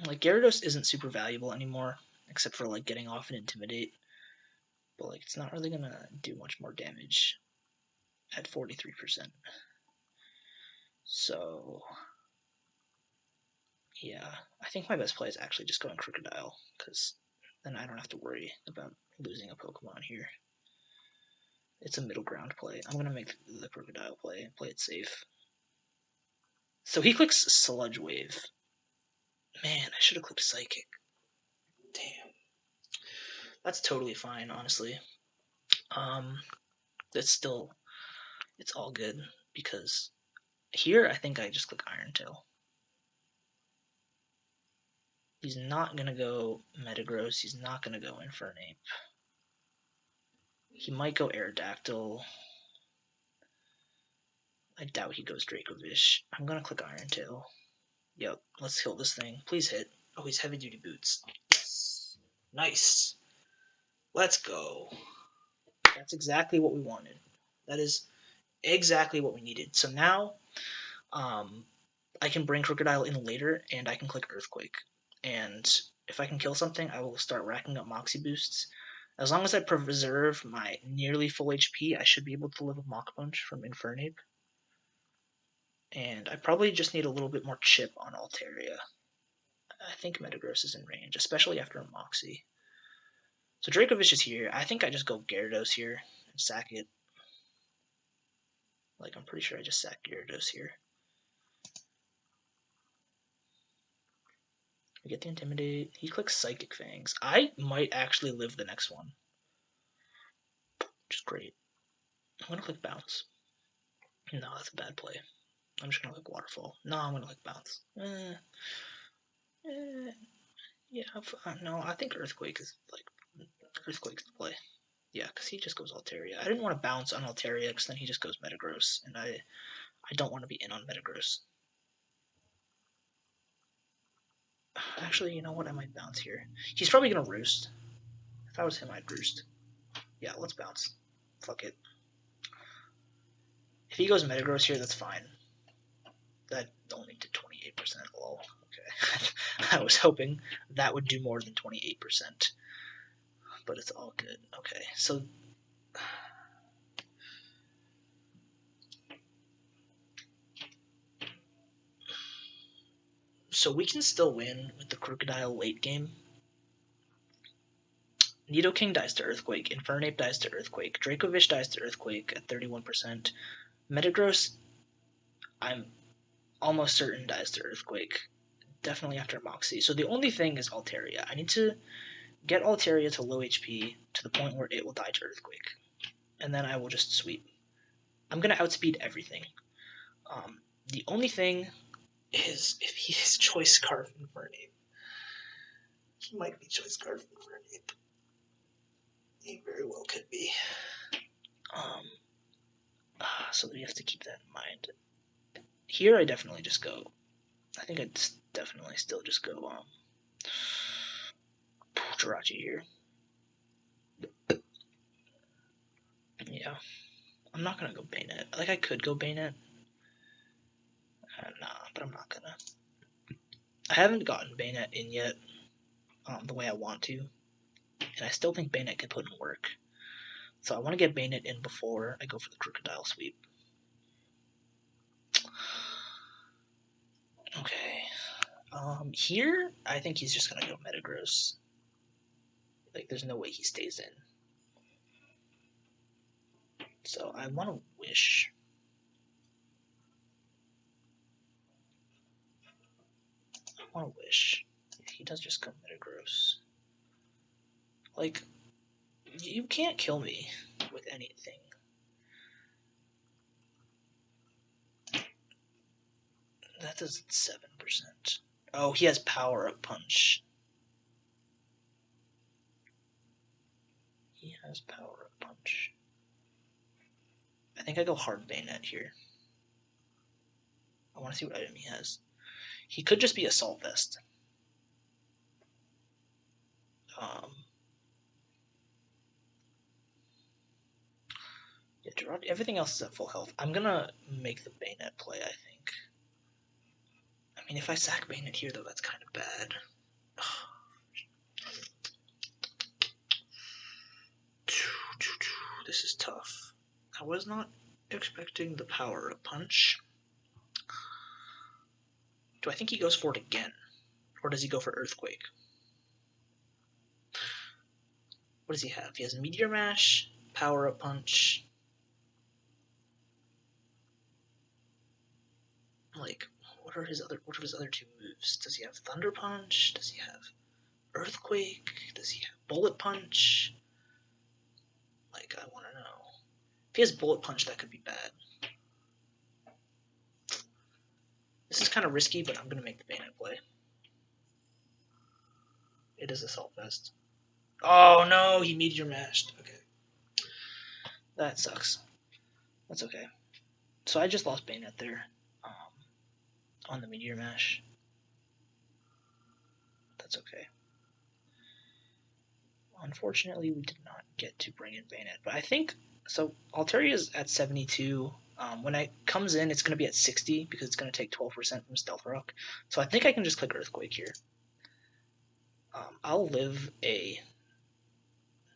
Speaker 1: Like, Gyarados isn't super valuable anymore, except for, like, getting off and Intimidate. But, like, it's not really gonna do much more damage at 43%. So, yeah, I think my best play is actually just going Crocodile, because then I don't have to worry about losing a Pokemon here. It's a middle ground play. I'm gonna make the Crocodile play and play it safe. So he clicks Sludge Wave. Man, I should have clicked Psychic. Damn. That's totally fine, honestly. It's all good, because here I think I just click Iron Tail. He's not going to go Metagross. He's not going to go Infernape. He might go Aerodactyl. I doubt he goes Dracovish. I'm gonna click Iron Tail. Yep, let's kill this thing. Please hit. Oh, he's heavy duty boots. Nice. Let's go. That's exactly what we wanted. That is exactly what we needed. So now, I can bring Crocodile in later, and I can click Earthquake. And if I can kill something, I will start racking up Moxie boosts. As long as I preserve my nearly full HP, I should be able to live a Mach Punch from Infernape. And I probably just need a little bit more chip on Altaria. I think Metagross is in range, especially after a Moxie. So Dracovish is here. I think I just go Gyarados here and sack it. Like, I'm pretty sure I just sack Gyarados here. We get the Intimidate. He clicks Psychic Fangs. I might actually live the next one, which is great. I'm going to click Bounce. No, that's a bad play. I'm just going to click Waterfall. No, I'm going to click Bounce. Yeah, no, I think Earthquake is, like, Earthquake's the play. Yeah, because he just goes Altaria. I didn't want to bounce on Altaria because then he just goes Metagross, and I don't want to be in on Metagross. Actually, you know what? I might bounce here. He's probably going to Roost. If I was him, I'd Roost. Yeah, let's bounce. Fuck it. If he goes Metagross here, that's fine. That only did 28%. Lol. Okay. I was hoping that would do more than 28%. But it's all good. Okay, so... So we can still win with the Crocodile late game. Nidoking dies to Earthquake, Infernape dies to Earthquake, Dracovish dies to Earthquake at 31%. Metagross, I'm almost certain dies to Earthquake. Definitely after Moxie. So the only thing is Altaria. I need to get Altaria to low HP to the point where it will die to Earthquake. And then I will just sweep. I'm going to outspeed everything. The only thing is if he is Choice Scarf Infernape. He might be Choice Scarf Infernape. He very well could be. So we have to keep that in mind. Here I definitely just go. I think I'd definitely still just go Jirachi here. Yeah. I'm not gonna go Bayonet. Like, I could go Bayonet. Nah, but I'm not gonna. I haven't gotten Bayonet in yet the way I want to. And I still think Bayonet can put in work. So I want to get Bayonet in before I go for the Crocodile sweep. Okay. Here, I think he's just gonna go Metagross. Like, there's no way he stays in. So I want to Wish. I want to Wish. He does just go Metagross. Like, you can't kill me with anything. That does 7%. Oh, he has Power Up Punch. He has Power Up Punch. I think I go Hard Bayonet here. I want to see what item he has. He could just be Assault Vest. Yeah, Gerard, everything else is at full health. I'm gonna make the Bayonet play, I think. I mean, if I sack Bayonet here, though, that's kind of bad. This is tough. I was not expecting the Power Up Punch. Do I think he goes for it again? Or does he go for Earthquake? What does he have? He has Meteor Mash, Power Up Punch. Like, what are his other two moves? Does he have Thunder Punch? Does he have Earthquake? Does he have Bullet Punch? Like, I want to know. If he has Bullet Punch, that could be bad. This is kind of risky, but I'm going to make the Bayonet play. It is Assault Vest. Oh, no, he Meteor Mashed. Okay. That sucks. That's okay. So I just lost Bayonet there on the Meteor Mash. That's okay. Unfortunately, we did not get to bring in Bayonet, but I think so. Altaria is at 72. When it comes in, it's going to be at 60 because it's going to take 12% from Stealth Rock. So I think I can just click Earthquake here. I'll live a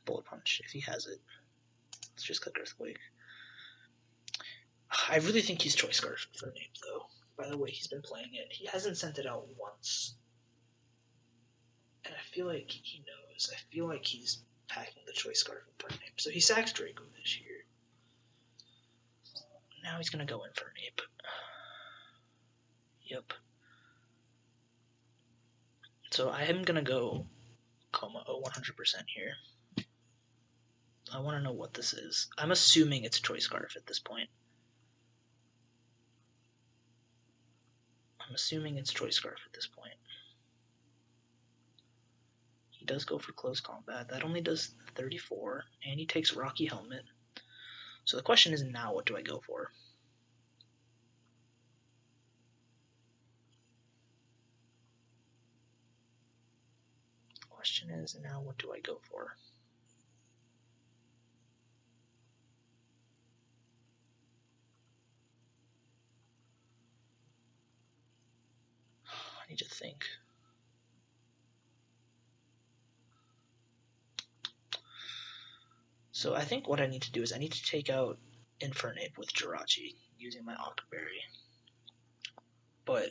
Speaker 1: Bullet Punch if he has it. Let's just click Earthquake. I really think he's Choice Scarf for Nape, though. By the way, he's been playing it. He hasn't sent it out once. And I feel like he knows. I feel like he's packing the Choice Scarf in Nape. So he sacks Draco this year. Now he's going to go in for Nape. Yep. So I am going to go Coma 100% here. I want to know what this is. I'm assuming it's Choice Scarf at this point. I'm assuming it's Choice Scarf at this point. He does go for close combat. That only does 34, and he takes Rocky Helmet. So the question is now, what do I go for? The question is now, what do I go for? I need to think. So I think what I need to do is I need to take out Infernape with Jirachi using my Octoberry. But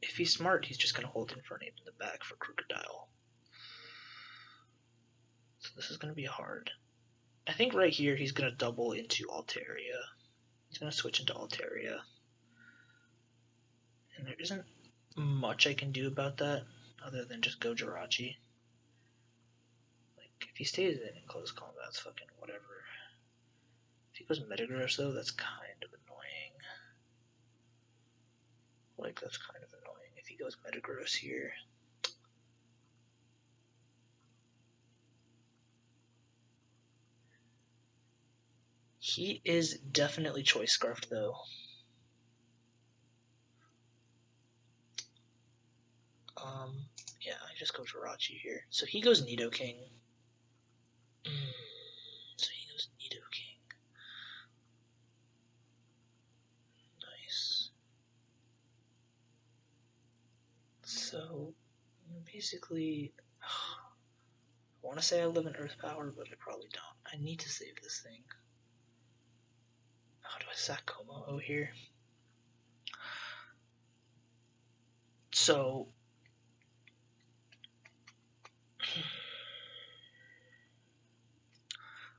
Speaker 1: if he's smart, he's just going to hold Infernape in the back for Crocodile. So this is going to be hard. I think right here he's going to double into Altaria. He's going to switch into Altaria. And there isn't much I can do about that other than just go Jirachi. Like, if he stays in close combat, it's fucking whatever. If he goes Metagross, though, that's kind of annoying. Like, that's kind of annoying if he goes Metagross here. He is definitely Choice Scarfed, though. Yeah, I just go Jirachi here. So he goes Nidoking. So he goes Nidoking. Nice. So, basically, I want to say I live in Earth Power, but I probably don't. I need to save this thing. How do I sack Como here? So,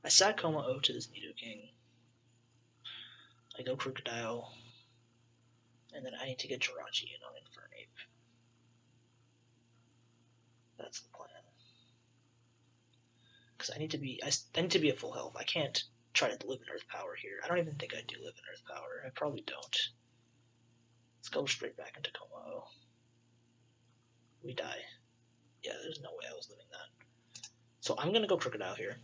Speaker 1: I sack Como to this Nidoking. I go Crocodile. And then I need to get Jirachi in on Infernape. That's the plan. Because I need to be at full health. I can't try to live in Earth Power here. I don't even think I do live in Earth Power. I probably don't. Let's go straight back into Como. We die. Yeah, there's no way I was living that. So I'm gonna go Crocodile here.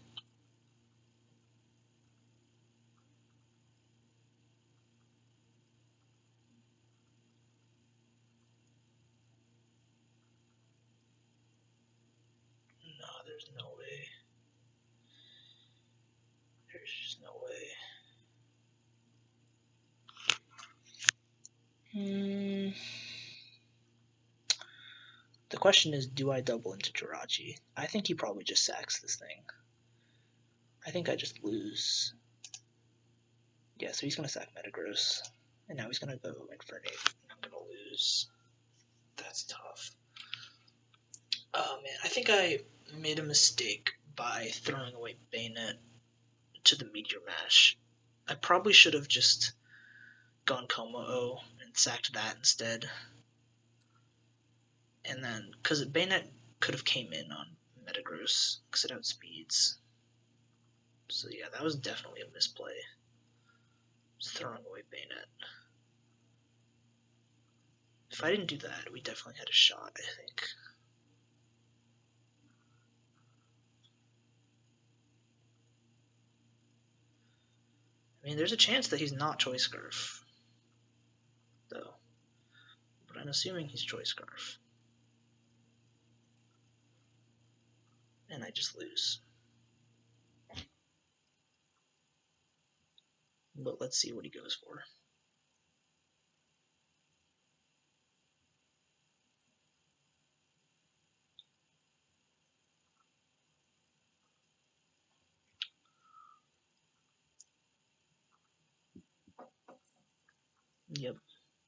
Speaker 1: No, there's no way. There's just no way. The question is, do I double into Jirachi? I think he probably just sacks this thing. I think I just lose. Yeah, so he's going to sack Metagross. And now he's going to go Infernape. I'm going to lose. That's tough. Oh, man. I think I made a mistake by throwing away Bayonet to the Meteor Mash. I probably should have just gone Como and sacked that instead. And then, because Bayonet could have came in on Metagross, because it outspeeds. So yeah, that was definitely a misplay. Just throwing away Bayonet. If I didn't do that, we definitely had a shot, I think. I mean, there's a chance that he's not Choice Scarf. and assuming he's Choice Scarf. And I just lose. But let's see what he goes for. Yep.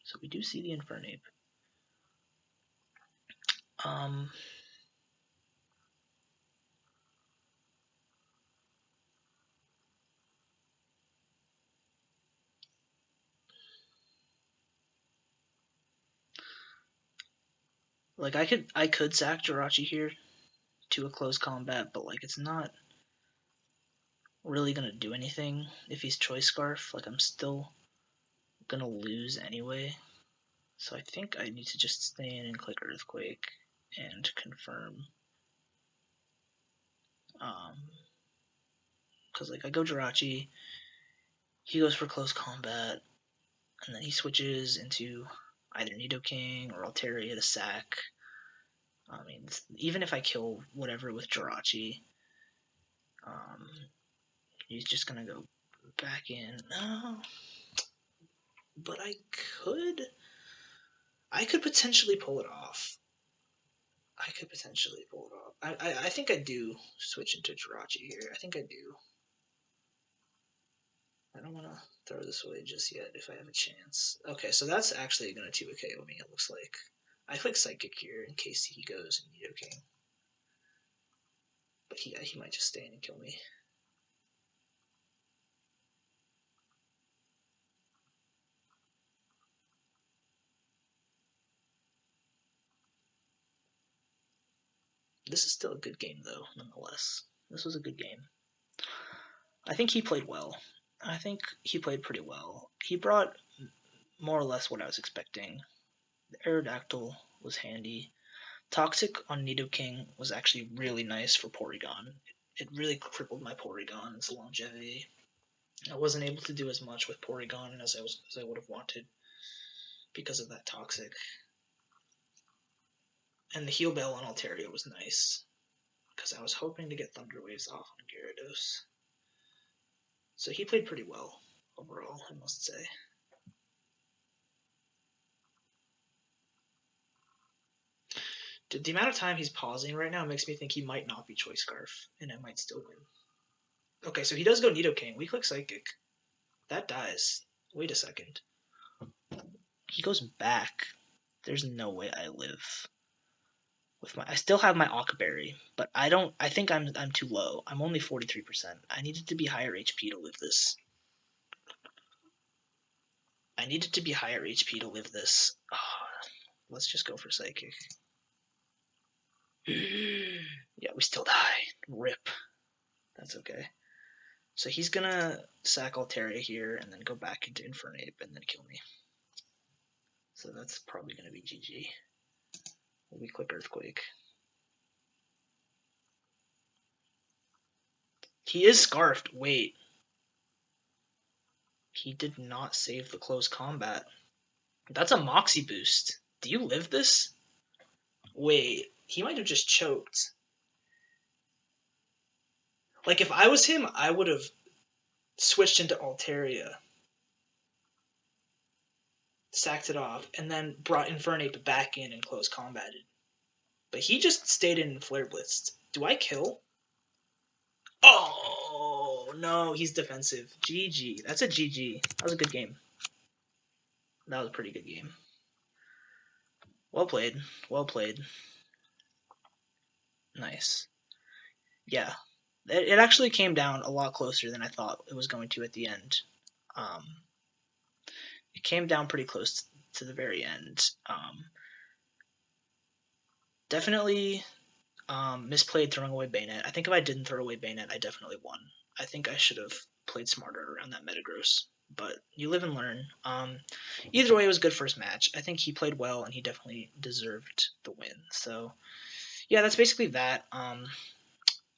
Speaker 1: So we do see the Infernape. Like I could sack Jirachi here to a close combat, but like it's not really gonna do anything if he's Choice Scarf. Like I'm still gonna lose anyway. So I think I need to just stay in and click Earthquake and confirm. Because like I go Jirachi, he goes for close combat, and then he switches into either Nidoking or Altaria to sack. I mean, even if I kill whatever with Jirachi, he's just gonna go back in. But I could potentially pull it off. I think I do switch into Jirachi here. I think I do. I don't want to throw this away just yet if I have a chance. Okay, so that's actually going to 2 KO me, it looks like. I click Psychic here in case he goes Nidoking. But he might just stay in and kill me. This is still a good game, though, nonetheless. This was a good game. I think he played well. I think he played pretty well. He brought more or less what I was expecting. The Aerodactyl was handy. Toxic on Nidoking was actually really nice for Porygon. It really crippled my Porygon's longevity. I wasn't able to do as much with Porygon as I would have wanted because of that Toxic. And the Heal Bell on Altaria was nice because I was hoping to get Thunder Waves off on Gyarados. So he played pretty well overall, I must say. Dude, the amount of time he's pausing right now makes me think he might not be Choice Scarf, and I might still win. Okay, so he does go Nidoking. We click Psychic. That dies. Wait a second. He goes back. There's no way I live. I still have my Ocberry, but I think I'm too low. I'm only 43%. I needed to be higher HP to live this. Let's just go for Psychic. Yeah, we still die. RIP. That's okay. So he's gonna sack Altaria here and then go back into Infernape and then kill me. So that's probably gonna be GG. We click Earthquake. He is Scarfed. Wait. He did not save the close combat. That's a Moxie boost. Do you live this? Wait, he might have just choked. Like, if I was him, I would have switched into Altaria, sacked it off, and then brought Infernape back in and close combated. But he just stayed in and Flare Blitzed. Do I kill? Oh, no, he's defensive. GG. That's a GG. That was a good game. That was a pretty good game. Well played. Well played. Nice. Yeah. It actually came down a lot closer than I thought it was going to at the end. It came down pretty close to the very end. Definitely misplayed throwing away Bayonet. I think if I didn't throw away Bayonet, I definitely won. I think I should have played smarter around that Metagross. But you live and learn. Either way, it was a good first match. I think he played well, and he definitely deserved the win. So, yeah, that's basically that.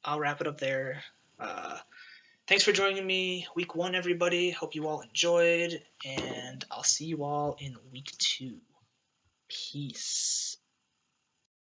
Speaker 1: I'll wrap it up there. Thanks for joining me week 1, everybody. Hope you all enjoyed, and I'll see you all in week 2. Peace.